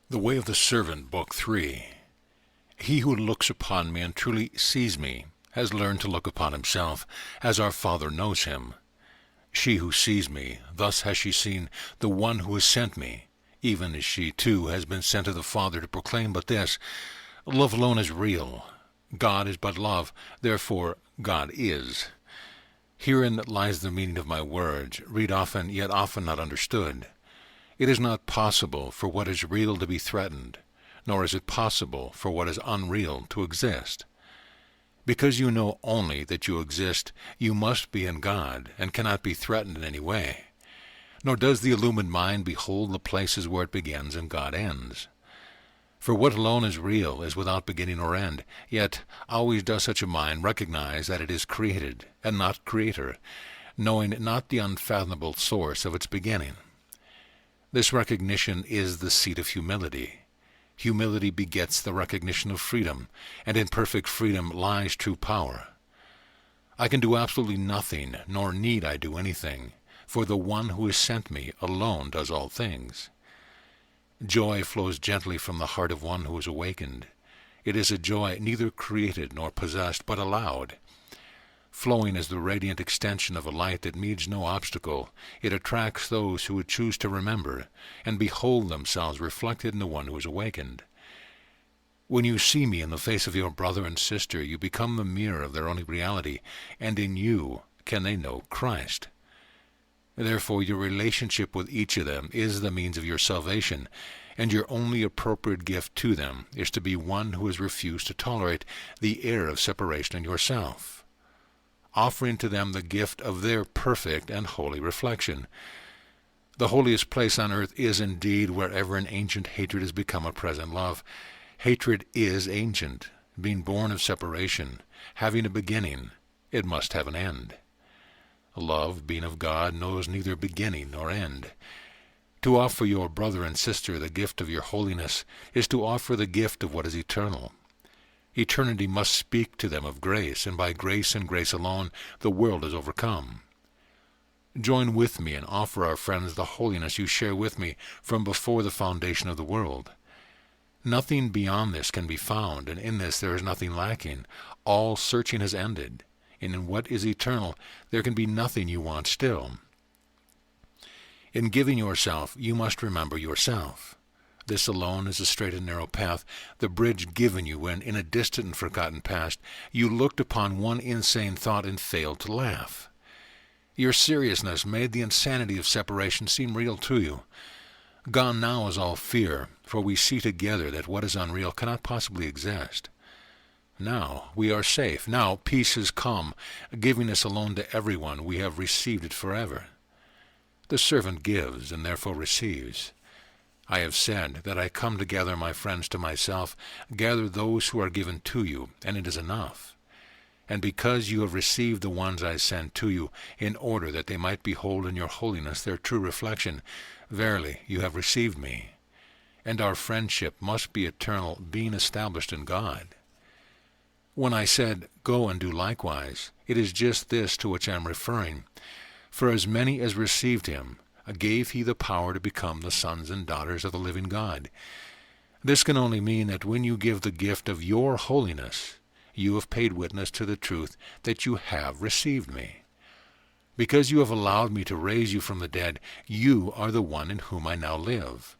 The Way of the Servant, Book 3. He who looks upon me and truly sees me has learned to look upon himself, as our Father knows him. She who sees me, thus has she seen the one who has sent me, even as she too has been sent to the Father to proclaim but this: love alone is real. God is but love, therefore God is. Herein lies the meaning of my words, read often, yet often not understood. It is not possible for what is real to be threatened, nor is it possible for what is unreal to exist. Because you know only that you exist, you must be in God, and cannot be threatened in any way. Nor does the illumined mind behold the places where it begins and God ends. For what alone is real is without beginning or end, yet always does such a mind recognize that it is created, and not creator, knowing not the unfathomable source of its beginning. This recognition is the seat of humility. Humility begets the recognition of freedom, and in perfect freedom lies true power. I can do absolutely nothing, nor need I do anything, for the one who has sent me alone does all things. Joy flows gently from the heart of one who is awakened. It is a joy neither created nor possessed, but allowed. Flowing as the radiant extension of a light that meets no obstacle, it attracts those who would choose to remember, and behold themselves reflected in the one who is awakened. When you see me in the face of your brother and sister, you become the mirror of their only reality, and in you can they know Christ. Therefore your relationship with each of them is the means of your salvation, and your only appropriate gift to them is to be one who has refused to tolerate the air of separation in yourself, offering to them the gift of their perfect and holy reflection. The holiest place on earth is indeed wherever an ancient hatred has become a present love. Hatred is ancient, being born of separation, having a beginning, it must have an end. Love, being of God, knows neither beginning nor end. To offer your brother and sister the gift of your holiness is to offer the gift of what is eternal. Eternity must speak to them of grace, and by grace and grace alone the world is overcome. Join with me and offer our friends the holiness you share with me from before the foundation of the world. Nothing beyond this can be found, and in this there is nothing lacking. All searching has ended, and in what is eternal there can be nothing you want still. In giving yourself, you must remember yourself. This alone is a straight and narrow path, the bridge given you when, in a distant and forgotten past, you looked upon one insane thought and failed to laugh. Your seriousness made the insanity of separation seem real to you. Gone now is all fear, for we see together that what is unreal cannot possibly exist. Now we are safe. Now peace has come, giving us alone to everyone. We have received it forever. The servant gives, and therefore receives. I have said that I come to gather my friends to myself, gather those who are given to you, and it is enough. And because you have received the ones I sent to you, in order that they might behold in your holiness their true reflection, verily you have received me. And our friendship must be eternal, being established in God. When I said, go and do likewise, it is just this to which I am referring. For as many as received him, gave he the power to become the sons and daughters of the living God. This can only mean that when you give the gift of your holiness, you have paid witness to the truth that you have received me. Because you have allowed me to raise you from the dead, you are the one in whom I now live.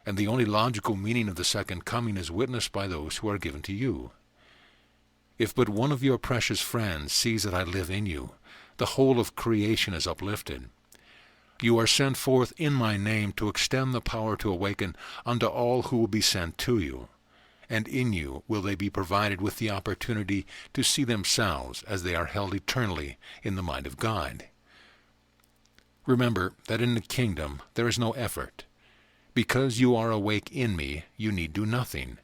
And the only logical meaning of the second coming is witnessed by those who are given to you. If but one of your precious friends sees that I live in you, the whole of creation is uplifted. You are sent forth in my name to extend the power to awaken unto all who will be sent to you, and in you will they be provided with the opportunity to see themselves as they are held eternally in the mind of God. Remember that in the kingdom there is no effort. Because you are awake in me, you need do nothing.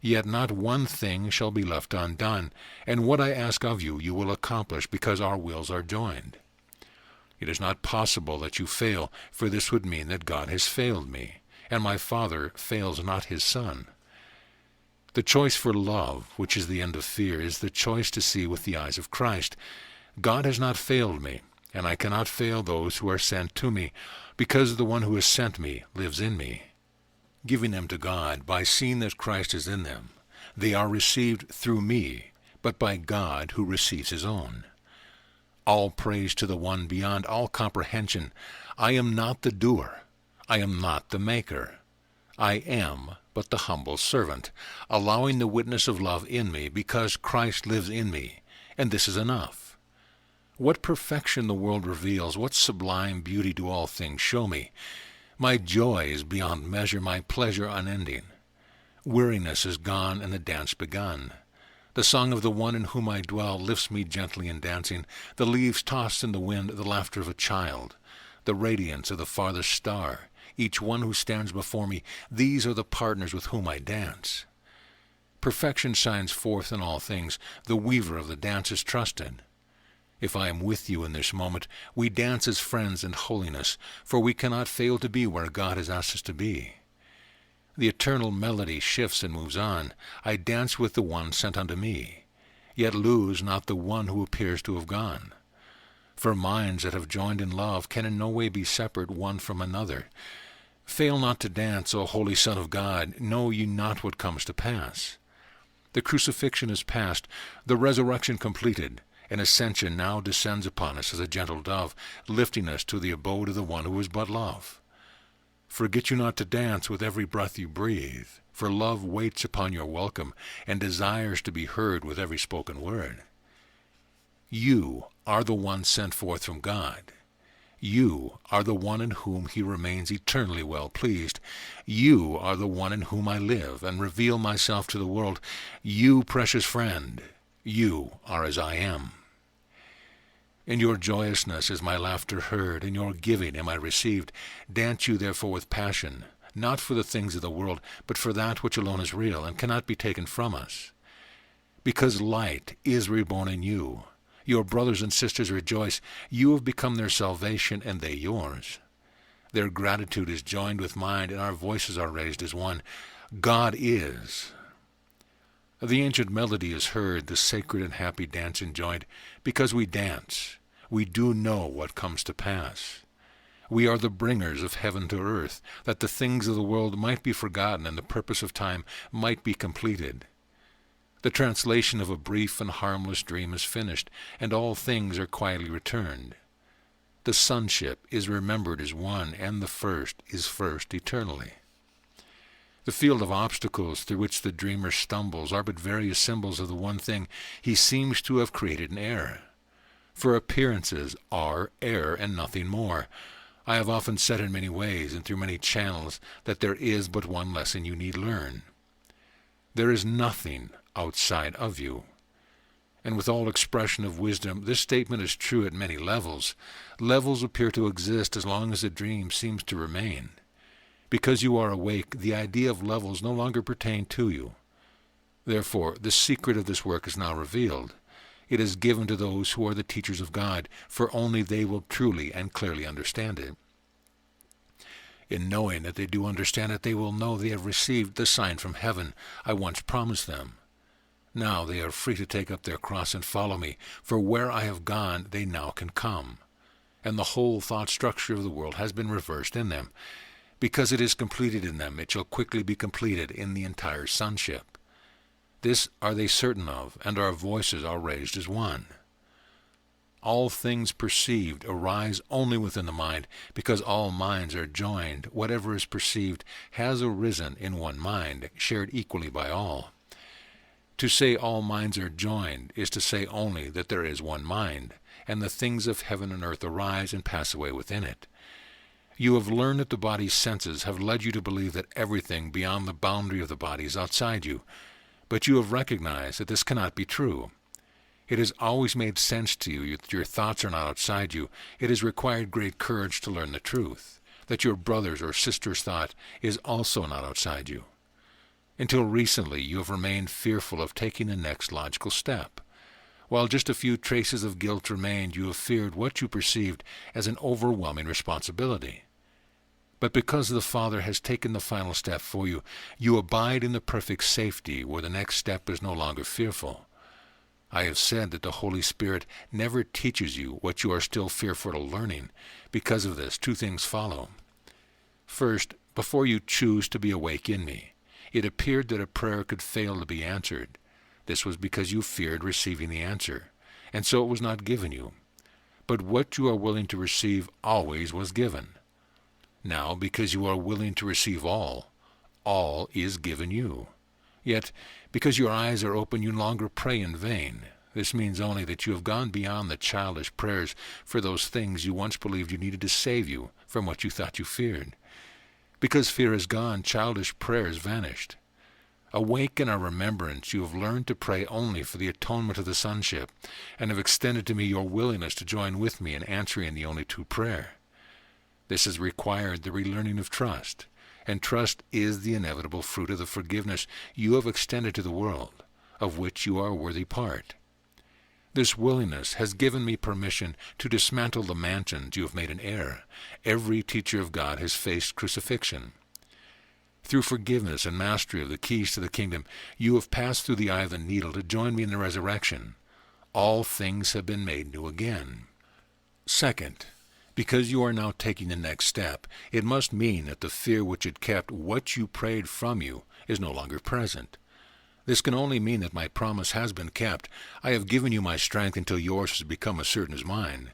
Yet not one thing shall be left undone, and what I ask of you, you will accomplish, because our wills are joined. It is not possible that you fail, for this would mean that God has failed me, and my Father fails not his Son. The choice for love, which is the end of fear, is the choice to see with the eyes of Christ. God has not failed me, and I cannot fail those who are sent to me, because the one who has sent me lives in me. giving them to God by seeing that Christ is in them. They are received through me, but by God who receives his own. All praise to the one beyond all comprehension. I am not the doer. I am not the maker. I am but the humble servant, allowing the witness of love in me because Christ lives in me, and this is enough. What perfection the world reveals, what sublime beauty do all things show me. My joy is beyond measure, my pleasure unending. Weariness is gone and the dance begun. The song of the one in whom I dwell lifts me gently in dancing, the leaves tossed in the wind, the laughter of a child, the radiance of the farthest star, each one who stands before me, these are the partners with whom I dance. Perfection shines forth in all things, the weaver of the dance is trusted. If I am with you in this moment, we dance as friends in holiness, for we cannot fail to be where God has asked us to be. The eternal melody shifts and moves on. I dance with the one sent unto me, yet lose not the one who appears to have gone. For minds that have joined in love can in no way be separate one from another. Fail not to dance, O Holy Son of God, know ye not what comes to pass. The crucifixion is past, the resurrection completed, and ascension now descends upon us as a gentle dove, lifting us to the abode of the one who is but love. Forget you not to dance with every breath you breathe, for love waits upon your welcome, and desires to be heard with every spoken word. You are the one sent forth from God. You are the one in whom he remains eternally well pleased. You are the one in whom I live and reveal myself to the world. You, precious friend, you are as I am. In your joyousness is my laughter heard, in your giving am I received. Dance you therefore with passion, not for the things of the world, but for that which alone is real and cannot be taken from us. Because light is reborn in you. Your brothers and sisters rejoice. You have become their salvation, and they yours. Their gratitude is joined with mine, and our voices are raised as one. God is. The ancient melody is heard, the sacred and happy dance enjoyed. Because we dance, we do know what comes to pass. We are the bringers of heaven to earth, that the things of the world might be forgotten and the purpose of time might be completed. The translation of a brief and harmless dream is finished, and all things are quietly returned. The sonship is remembered as one, and the first is first eternally. The field of obstacles through which the dreamer stumbles are but various symbols of the one thing he seems to have created in error. For appearances are error and nothing more. I have often said in many ways and through many channels that there is but one lesson you need learn. There is nothing outside of you. And with all expression of wisdom, this statement is true at many levels. Levels appear to exist as long as the dream seems to remain. Because you are awake, the idea of levels no longer pertain to you. Therefore, the secret of this work is now revealed. It is given to those who are the teachers of God, for only they will truly and clearly understand it. In knowing that they do understand it, they will know they have received the sign from heaven I once promised them. Now they are free to take up their cross and follow me, for where I have gone they now can come. And the whole thought structure of the world has been reversed in them. Because it is completed in them, it shall quickly be completed in the entire sonship. This are they certain of, and our voices are raised as one. All things perceived arise only within the mind, because all minds are joined. Whatever is perceived has arisen in one mind, shared equally by all. To say all minds are joined is to say only that there is one mind, and the things of heaven and earth arise and pass away within it. You have learned that the body's senses have led you to believe that everything beyond the boundary of the body is outside you, but you have recognized that this cannot be true. It has always made sense to you that your thoughts are not outside you. It has required great courage to learn the truth, that your brother's or sister's thought is also not outside you. Until recently, you have remained fearful of taking the next logical step. While just a few traces of guilt remained, you have feared what you perceived as an overwhelming responsibility. But because the Father has taken the final step for you, you abide in the perfect safety where the next step is no longer fearful. I have said that the Holy Spirit never teaches you what you are still fearful of learning. Because of this, two things follow. First, Before you choose to be awake in me, it appeared that a prayer could fail to be answered. This was because you feared receiving the answer, and so it was not given you. But what you are willing to receive always was given. Now, because you are willing to receive all is given you. Yet, because your eyes are open, you no longer pray in vain. This means only that you have gone beyond the childish prayers for those things you once believed you needed to save you from what you thought you feared. Because fear is gone, childish prayers vanished. Awake in our remembrance, you have learned to pray only for the atonement of the sonship, and have extended to me your willingness to join with me in answering the only true prayer. This has required the relearning of trust, and trust is the inevitable fruit of the forgiveness you have extended to the world, of which you are a worthy part. This willingness has given me permission to dismantle the mansions you have made in error. Every teacher of God has faced crucifixion. Through forgiveness and mastery of the keys to the kingdom, you have passed through the eye of the needle to join me in the resurrection. All things have been made new again. Second, because you are now taking the next step, it must mean that the fear which had kept what you prayed from you is no longer present. This can only mean that my promise has been kept. I have given you my strength until yours has become as certain as mine.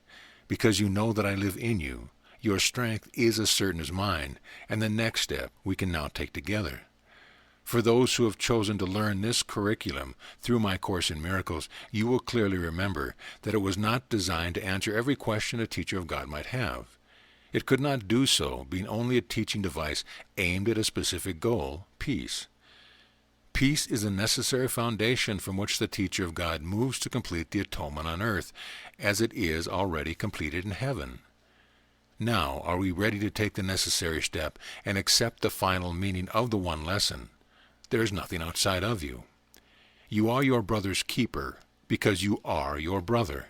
Because you know that I live in you, your strength is as certain as mine, and the next step we can now take together. For those who have chosen to learn this curriculum through my Course in Miracles, you will clearly remember that it was not designed to answer every question a teacher of God might have. It could not do so, being only a teaching device aimed at a specific goal, peace. Peace is a necessary foundation from which the teacher of God moves to complete the atonement on earth, as it is already completed in heaven. Now are we ready to take the necessary step and accept the final meaning of the one lesson? There is nothing outside of you. You are your brother's keeper, because you are your brother.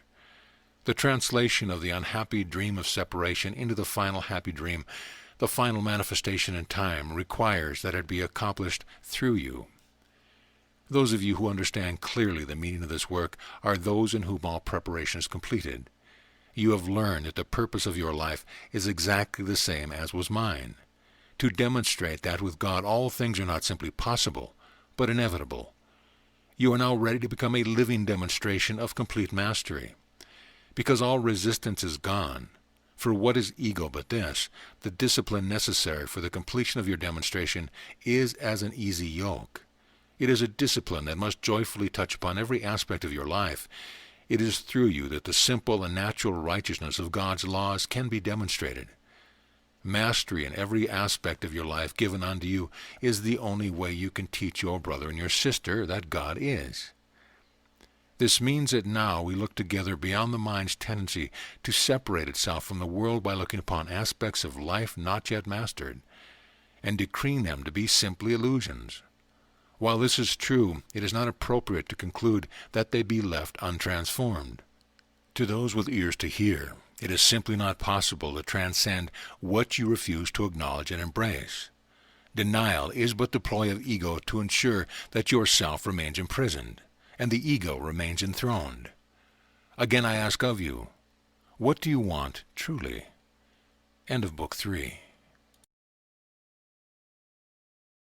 The translation of the unhappy dream of separation into the final happy dream, the final manifestation in time, requires that it be accomplished through you. Those of you who understand clearly the meaning of this work are those in whom all preparation is completed. You have learned that the purpose of your life is exactly the same as was mine, to demonstrate that with God all things are not simply possible, but inevitable. You are now ready to become a living demonstration of complete mastery. Because all resistance is gone, for what is ego but this? The discipline necessary for the completion of your demonstration is as an easy yoke. It is a discipline that must joyfully touch upon every aspect of your life. It is through you that the simple and natural righteousness of God's laws can be demonstrated. Mastery in every aspect of your life given unto you is the only way you can teach your brother and your sister that God is. This means that now we look together beyond the mind's tendency to separate itself from the world by looking upon aspects of life not yet mastered, and decreeing them to be simply illusions. While this is true, it is not appropriate to conclude that they be left untransformed. To those with ears to hear, it is simply not possible to transcend what you refuse to acknowledge and embrace. Denial is but the ploy of ego to ensure that yourself remains imprisoned, and the ego remains enthroned. Again I ask of you, what do you want truly? End of Book 3.